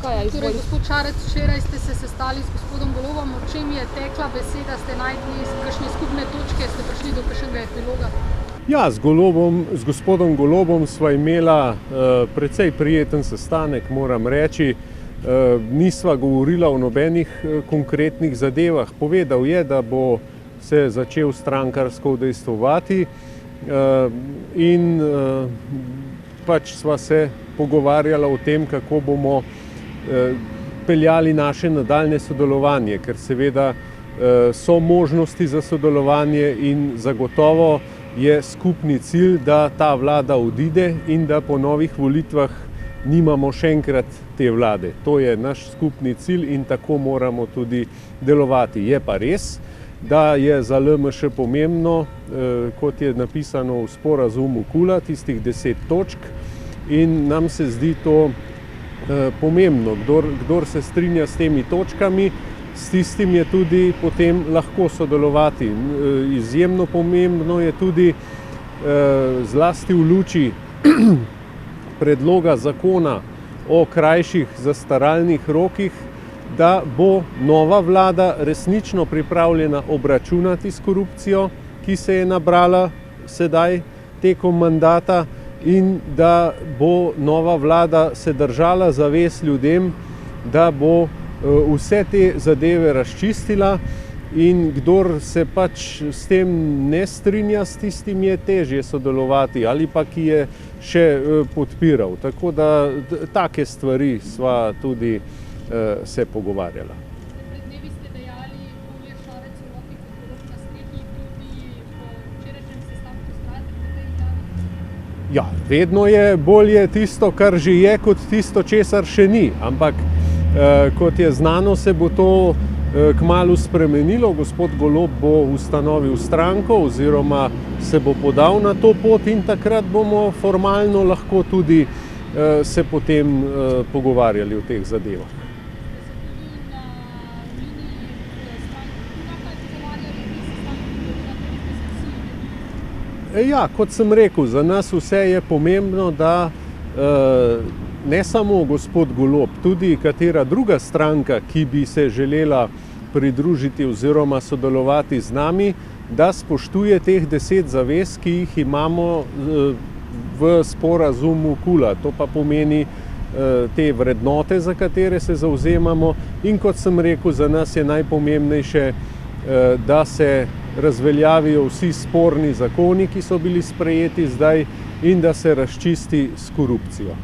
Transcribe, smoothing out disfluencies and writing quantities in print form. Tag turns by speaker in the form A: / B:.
A: Torej, gospod Šarec, včeraj ste se sestali s gospodom Golobom. O čem je tekla beseda? Ste našli kakšne skupne točke? Ste prišli do kakšnega epiloga?
B: Ja, z gospodom Golobom sva imela precej prijeten sestanek, moram reči. Nisva govorila o nobenih konkretnih zadevah. Povedal je, da bo se začel strankarsko udejstvovati in pač sva se pogovarjala o tem, kako bomo peljali naše nadaljne sodelovanje, ker seveda so možnosti za sodelovanje in zagotovo je skupni cilj, da ta vlada odide in da po novih volitvah nimamo še enkrat te vlade. To je naš skupni cilj in tako moramo tudi delovati. Je pa res, da je za LMŠ pomembno, kot je napisano v sporazumu KUL-a, tistih 10 točk, in nam se zdi to pomembno. Kdor se strinja s temi točkami, s tistim je tudi potem lahko sodelovati. Izjemno pomembno je tudi zlasti v luči predloga zakona o krajših zastaralnih rokih, da bo nova vlada resnično pripravljena obračunati s korupcijo, ki se je nabrala sedaj tekom mandata, in da bo nova vlada se držala zavez ljudem, da bo vse te zadeve razčistila, in kdor se pač s tem ne strinja, s tistim je težje sodelovati ali pa ki je še podpiral. Tako da take stvari sva tudi se pogovarjala.
A: Pred dnevi ste dejali, bolje Šarec v roki kot Golob na strehi, tudi po včerajšnjem sestanku vztrajate pri tej izjavi?
B: Ja, vedno je bolje tisto, kar že je, kot tisto, česar še ni. Ampak kot je znano, se bo to kmalu spremenilo. Gospod Golob bo ustanovil stranko oziroma se bo podal na to pot in takrat bomo formalno lahko tudi se potem pogovarjali o teh zadevah. Ja, kot sem rekel, za nas vse je pomembno, da ne samo gospod Golob, tudi katera druga stranka, ki bi se želela pridružiti oziroma sodelovati z nami, da spoštuje teh 10 zavez, ki jih imamo v sporazumu KUL-a. To pa pomeni te vrednote, za katere se zavzemamo, in kot sem rekel, za nas je najpomembnejše, da se razveljavijo vsi sporni zakoni, ki so bili sprejeti zdaj, in da se razčisti s korupcijo.